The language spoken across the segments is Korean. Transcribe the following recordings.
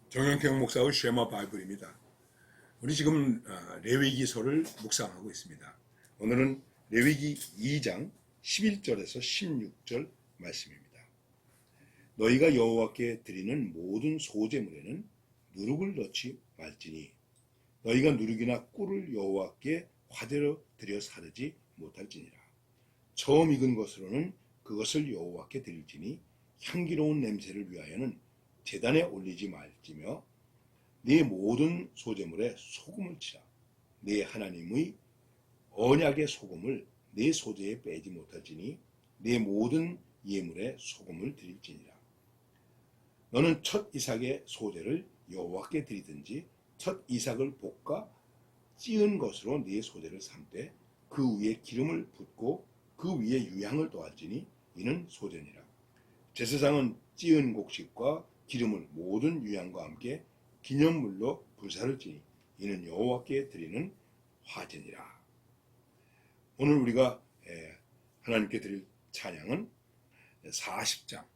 정영택 목사의 쉐마 바이블입니다. 우리 지금 레위기서를 묵상하고 있습니다. 오늘은 레위기 2장 11절에서 16절 말씀입니다. 너희가 여호와께 드리는 모든 소제물에는 누룩을 넣지 말지니 너희가 누룩이나 꿀을 여호와께 화제로 드려 사르지 못할지니라. 처음 익은 것으로는 그것을 여호와께 드릴지니 향기로운 냄새를 위하여는 제단에 올리지 말지며 네 모든 소제물에 소금을 치라. 네 하나님의 언약의 소금을 네 소제에 빼지 못할지니 네 모든 예물에 소금을 드릴지니라. 너는 첫 이삭의 소제를 여호와께 드리든지 첫 이삭을 볶아 찌은 것으로 네 소제를 삼되 그 위에 기름을 붓고 그 위에 유향을 더할지니 이는 소제니라. 제사장은 찌은 곡식과 기름을 모든 유향과 함께 기념물로 불사를 지니 이는 여호와께 드리는 화제니라. 오늘 우리가 하나님께 드릴 찬양은 40장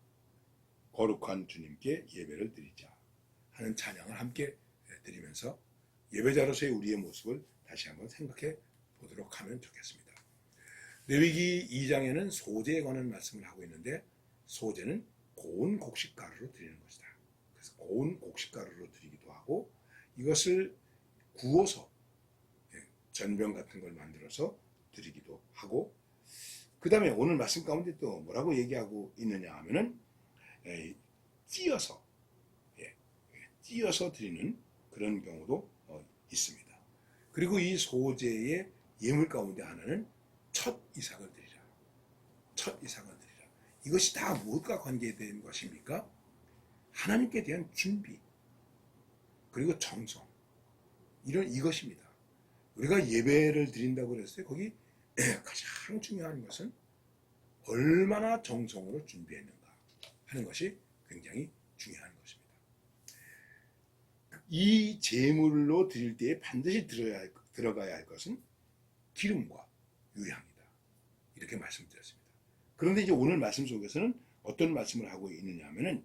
거룩한 주님께 예배를 드리자 하는 찬양을 함께 드리면서 예배자로서의 우리의 모습을 다시 한번 생각해 보도록 하면 좋겠습니다. 레위기 2장에는 소제에 관한 말씀을 하고 있는데 소제는 고운 곡식가루로 드리는 것이다. 그래서 고운 곡식가루로 드리기도 하고 이것을 구워서 전병 같은 걸 만들어서 드리기도 하고 그 다음에 오늘 말씀 가운데 또 뭐라고 얘기하고 있느냐 하면은 찌어서 드리는 그런 경우도 있습니다. 그리고 이 소제의 예물 가운데 하나는 첫 이삭을 드리라. 첫 이삭을 드리라. 이것이 다 무엇과 관계된 것입니까? 하나님께 대한 준비 그리고 정성 이것입니다. 우리가 예배를 드린다고 그랬어요. 거기 가장 중요한 것은 얼마나 정성으로 준비했는가 하는 것이 굉장히 중요한 것입니다. 이 제물로 드릴 때에 반드시 들어가야 할 것은 기름과 유향이다. 이렇게 말씀드렸습니다. 그런데 이제 오늘 말씀 속에서는 어떤 말씀을 하고 있느냐 하면은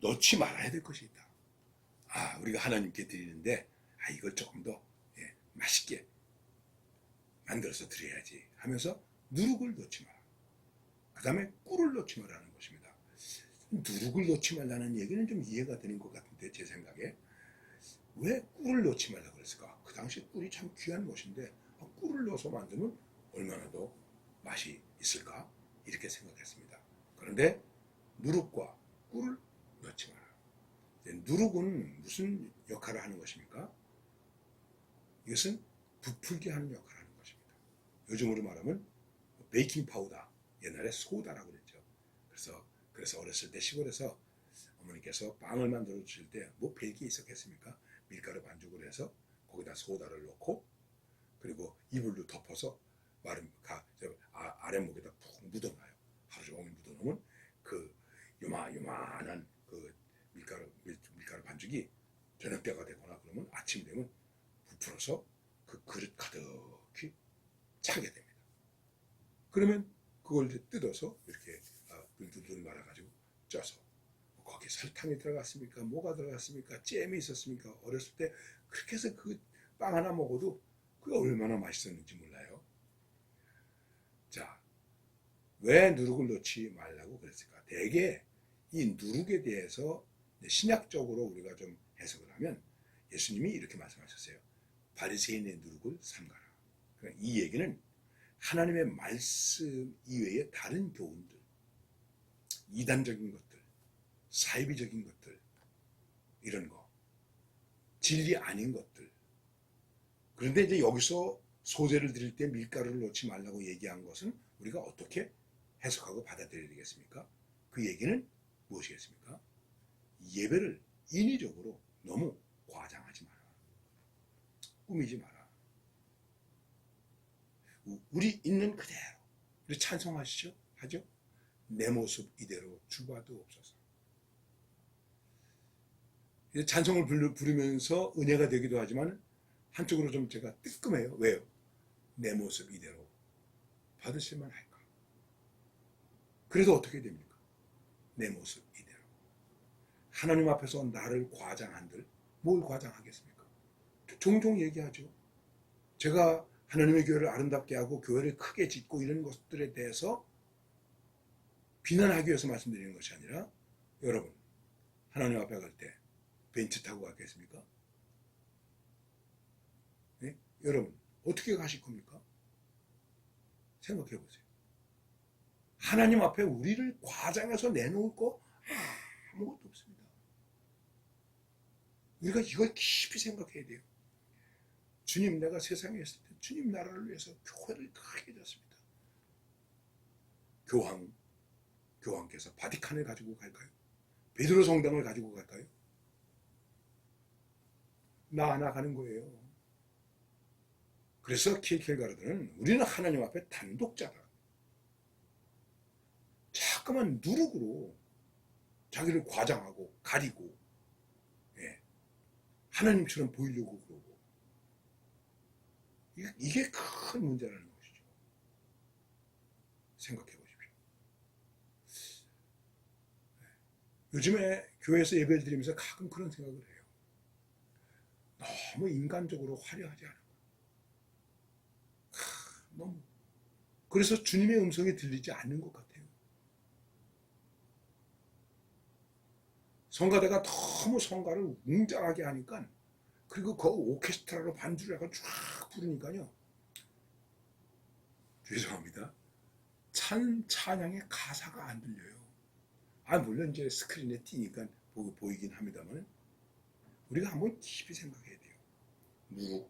넣지 말아야 될 것이 있다. 우리가 하나님께 드리는데 이걸 조금 더 맛있게 만들어서 드려야지 하면서 누룩을 넣지 마라. 그 다음에 꿀을 넣지 말라는 것입니다. 누룩을 넣지 말라는 얘기는 좀 이해가 되는 것 같은데 제 생각에 왜 꿀을 넣지 말라고 그랬을까? 그 당시 꿀이 참 귀한 것인데 꿀을 넣어서 만들면 얼마나 더 맛이 있을까? 이렇게 생각했습니다. 그런데 누룩과 꿀을 넣지 마라. 누룩은 무슨 역할을 하는 것입니까? 이것은 부풀게 하는 역할을 하는 것입니다. 요즘으로 말하면 베이킹 파우더, 옛날에 소다라고 그랬죠. 그래서 어렸을 때 시골에서 어머니께서 빵을 만들어 주실 때 뭐 별게 있었겠습니까? 밀가루 반죽을 해서 거기다 소다를 넣고 그리고 이불로 덮어서 아랫목에다 푹 묻어놔요. 하루 종일 묻어놓으면 그 요만한 그 밀가루 반죽이 저녁 때가 되거나 그러면 아침 되면 부풀어서 그 그릇 가득히 차게 됩니다. 그러면 그걸 이제 뜯어서 이렇게 눈 말아가지고 쪄서 거기에 설탕이 들어갔습니까? 뭐가 들어갔습니까? 잼이 있었습니까? 어렸을 때 그렇게 해서 그 빵 하나 먹어도 그게 얼마나 맛있었는지 몰라요. 자, 왜 누룩을 넣지 말라고 그랬을까? 대개 이 누룩에 대해서 신약적으로 우리가 좀 해석을 하면 예수님이 이렇게 말씀하셨어요. 바리새인의 누룩을 삼가라. 그러니까 이 얘기는 하나님의 말씀 이외의 다른 교훈들, 이단적인 것들, 사이비적인 것들, 이런 거, 진리 아닌 것들. 그런데 이제 여기서 소제를 드릴 때 밀가루를 넣지 말라고 얘기한 것은 우리가 어떻게 해석하고 받아들여야 되겠습니까? 그 얘기는 무엇이겠습니까? 예배를 인위적으로 너무 과장하지 마라. 꾸미지 마라. 우리 있는 그대로. 우리 찬송하시죠? 하죠? 내 모습 이대로 주봐도 없어서. 찬송을 부르면서 은혜가 되기도 하지만 한쪽으로 좀 제가 뜨끔해요. 왜요? 내 모습 이대로 받으실만 할까? 그래도 어떻게 됩니까? 내 모습 이대로. 하나님 앞에서 나를 과장한들 뭘 과장하겠습니까? 종종 얘기하죠. 제가 하나님의 교회를 아름답게 하고 교회를 크게 짓고 이런 것들에 대해서 비난하기 위해서 말씀드리는 것이 아니라, 여러분 하나님 앞에 갈 때 벤츠 타고 가겠습니까? 네? 여러분 어떻게 가실 겁니까? 생각해 보세요. 하나님 앞에 우리를 과장해서 내놓을 거 아무것도 없습니다. 우리가 이걸 깊이 생각해야 돼요. 주님, 내가 세상에 있을 때 주님 나라를 위해서 교회를 크게 졌습니다. 교황께서 바티칸을 가지고 갈까요? 베드로 성당을 가지고 갈까요? 나 하나 가는 거예요. 그래서 킬케가르드는 우리는 하나님 앞에 단독자다. 자꾸만 누룩으로 자기를 과장하고 가리고, 예, 하나님처럼 보이려고 그러고, 이게 큰 문제라는 것이죠. 생각해 보십시오. 요즘에 교회에서 예배를 드리면서 가끔 그런 생각을 해요. 너무 인간적으로 화려하지 않은 거. 너무. 그래서 주님의 음성이 들리지 않는 것 같아요. 성가대가 너무 성가를 웅장하게 하니까, 그리고 그 오케스트라로 반주를 약간 쫙 부르니까요. 죄송합니다. 찬양의 가사가 안 들려요. 물론 이제 스크린에 띄니까 보이긴 합니다만, 우리가 한번 깊이 생각해야 돼요. 누룩.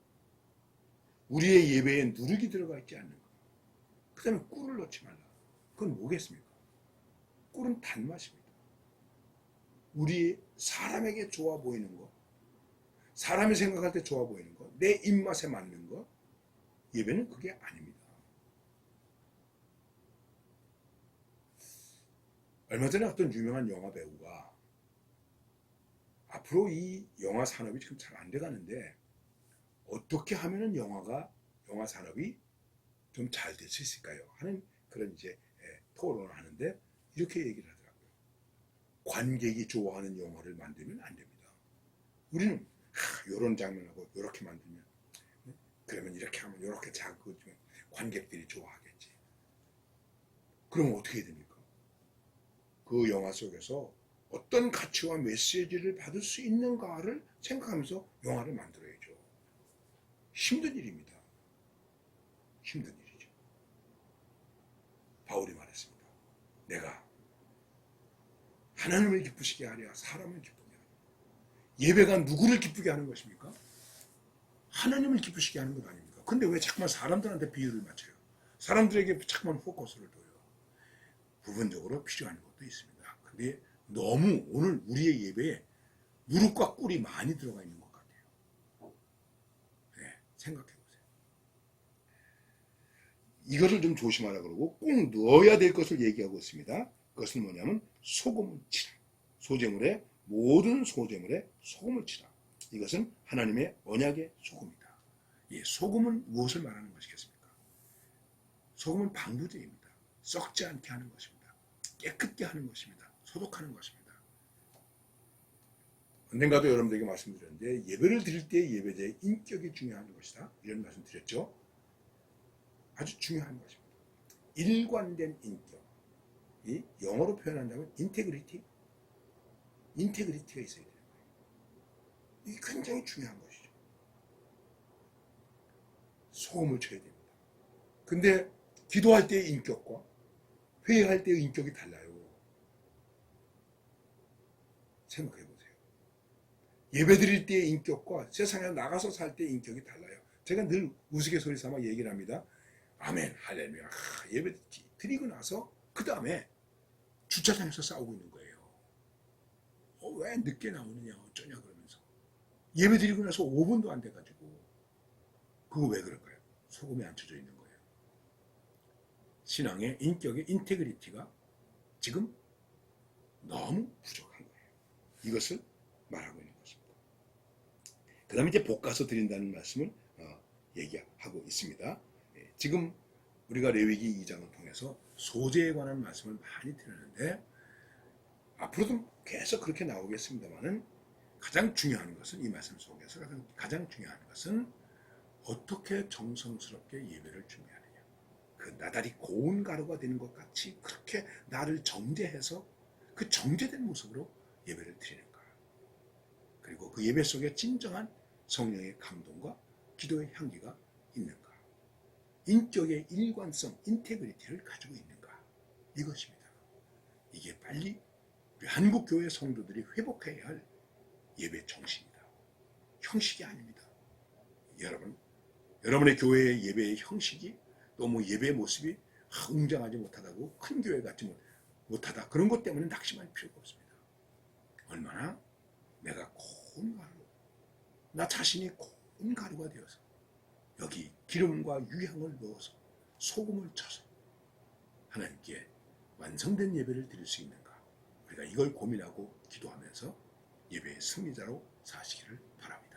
우리의 예배에 누룩이 들어가 있지 않는 것. 그 다음에 꿀을 넣지 말라. 그건 뭐겠습니까? 꿀은 단맛입니다. 우리 사람에게 좋아 보이는 거, 사람이 생각할 때 좋아 보이는 거, 내 입맛에 맞는 거, 예배는 그게 아닙니다. 얼마 전에 어떤 유명한 영화 배우가 앞으로 이 영화 산업이 지금 잘 안 돼가는데 어떻게 하면은 영화 산업이 좀 잘 될 수 있을까요? 하는 그런 이제 토론을 하는데 이렇게 얘기를 하더라고요. 관객이 좋아하는 영화를 만들면 안 됩니다. 우리는 이런 장면하고 이렇게 만들면, 그러면 이렇게 하면 이렇게 자꾸 관객들이 좋아하겠지. 그러면 어떻게 됩니까? 그 영화 속에서 어떤 가치와 메시지를 받을 수 있는가를 생각하면서 영화를 만들어야죠. 힘든 일입니다. 힘든 일이죠. 바울이 말했습니다. 내가 하나님을 기쁘시게 하랴 사람을 기쁘게 하랴. 예배가 누구를 기쁘게 하는 것입니까? 하나님을 기쁘시게 하는 것 아닙니까? 근데 왜 자꾸만 사람들한테 비유를 맞춰요? 사람들에게 자꾸만 포커스를 둬요. 부분적으로 필요한 것도 있습니다. 근데 너무 오늘 우리의 예배에 누룩과 꿀이 많이 들어가 있는 것 같아요. 네, 생각해 보세요. 이것을 좀 조심하라 그러고 꼭 넣어야 될 것을 얘기하고 있습니다. 그것은 뭐냐면 소금을 치라. 모든 소재물에 소금을 치라. 이것은 하나님의 언약의 소금이다. 예, 소금은 무엇을 말하는 것이겠습니까? 소금은 방부제입니다. 썩지 않게 하는 것입니다. 깨끗게 하는 것입니다. 소독하는 것입니다. 언젠가도 여러분들에게 말씀드렸는데 예배를 드릴 때 예배자의 인격이 중요한 것이다. 이런 말씀 드렸죠. 아주 중요한 것입니다. 일관된 인격. 이 영어로 표현한다면 인테그리티가 있어야 돼요. 이게 굉장히 중요한 것이죠. 소금을 쳐야 됩니다. 근데 기도할 때의 인격과 회의할 때의 인격이 달라요. 생각해 보세요. 예배 드릴 때의 인격과 세상에 나가서 살 때의 인격이 달라요. 제가 늘 우스갯소리 삼아 얘기를 합니다. 아멘, 할렐루야. 예배 드리고 나서 그 다음에 주차장에서 싸우고 있는 거예요. 왜 늦게 나오느냐 어쩌냐 그러면서. 예배 드리고 나서 5분도 안 돼가지고. 그거 왜 그럴까요? 소금이 안 쳐져 있는 거예요. 신앙의 인격의 인테그리티가 지금 너무 부족한 거예요. 이것을 말하고 있는 것입니다. 그 다음에 이제 볶아서 드린다는 말씀을 얘기하고 있습니다. 지금 우리가 레위기 2장을 통해서 소재에 관한 말씀을 많이 드렸는데 앞으로도 계속 그렇게 나오겠습니다만은 가장 중요한 것은 이 말씀 속에서 가장 중요한 것은 어떻게 정성스럽게 예배를 준비하느냐. 그 나달이 고운 가루가 되는 것 같이 그렇게 나를 정죄해서 그 정죄된 모습으로 예배를 드리는가. 그리고 그 예배 속에 진정한 성령의 감동과 기도의 향기가 있는가. 인격의 일관성, 인테그리티를 가지고 있는가. 이것입니다. 이게 빨리 우리 한국교회 성도들이 회복해야 할 예배 정신이다. 형식이 아닙니다. 여러분의 교회의 예배의 형식이 또 뭐 예배의 모습이 웅장하지 못하다고 큰 교회 같지 못하다. 그런 것 때문에 낙심할 필요가 없습니다. 얼마나 내가 고운 가루, 나 자신이 고운 가루가 되어서 여기 기름과 유향을 넣어서 소금을 쳐서 하나님께 완성된 예배를 드릴 수 있는가. 우리가 이걸 고민하고 기도하면서 예배의 승리자로 사시기를 바랍니다.